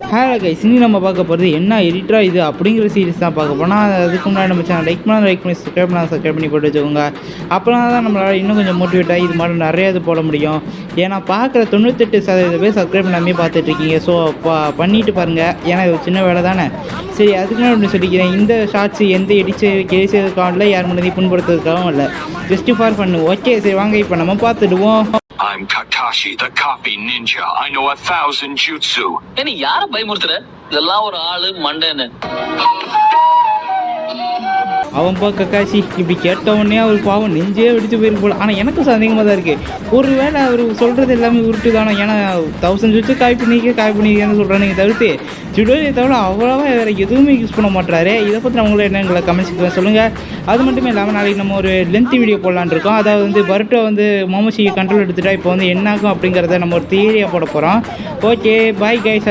Hello guys, இனி நம்ம பார்க்க போகிறது என்ன எடிட்டரா இது அப்படிங்கிற சீரிஸ் தான் பார்க்க போனால். அதுக்கு முன்னாடி நம்ம சேனல் லைக் பண்ணி சப்ஸ்கிரைப் பண்ணி போட்டு வச்சுக்கோங்க. அப்போனா தான் நம்மளால் இன்னும் கொஞ்சம் மோட்டிவேட் ஆகி இது மாதிரி நிறைய இது போட முடியும். ஏன்னா பார்க்குற 98% பேர் சப்ஸ்கிரைப் பண்ணாமே பார்த்துட்ருக்கீங்க. ஸோ பண்ணிட்டு பாருங்கள், ஏன்னா இது சின்ன வேலை தானே. சரி, அதுக்கு நான் ஒன்று சொல்லிக்கிறேன், இந்த ஷார்ட்ஸ் எந்த எடிச்சதுக்காக இல்லை, யார் முன்னாடி புண்படுத்துறதுக்காகவும் இல்லை, ஜஸ்ட் ஃபார் பண்ணு. ஓகே, சரி வாங்க இப்போ நம்ம பார்த்துடுவோம். I'm Kakashi, the copy ninja. I know 1,000 jutsu. நீ யார பயமுறுத்துற? இதெல்லாம் ஒரு ஆளு மண்டேன்னு. அவன் கக்காஷி இப்படி கேட்டவொடனே அவர் பாவம் நெஞ்சே வெடிச்சு போயிருக்கு போல. ஆனால் எனக்கும் சந்தேகமாக தான் இருக்குது, ஒரு வேளை அவர் சொல்கிறது எல்லாமே உருட்டு தானே. ஏன்னா 1000 ஜூச்சு காய் பண்ணிக்கன்னு சொல்கிறானுங்க தவிர்த்து ஜுடோரியை தவிர அவ்வளோவா வேறு எதுவுமே யூஸ் பண்ண மாட்டாரு. இதை பற்றி நம்மளும் என்ன எங்களை கமெண்ட்ஸ் சொல்லுங்கள். அது மட்டும் இல்லாமல் நாளைக்கு நம்ம ஒரு லென்த் வீடியோ போடலான்னு இருக்கோம். அதாவது வந்து பருட்டோ வந்து மோமோஷியை கண்ட்ரோல் எடுத்துட்டா இப்போ வந்து என்னாகும் அப்படிங்கிறத நம்ம ஒரு தியரியாக போட போகிறோம். Okay, bye guys.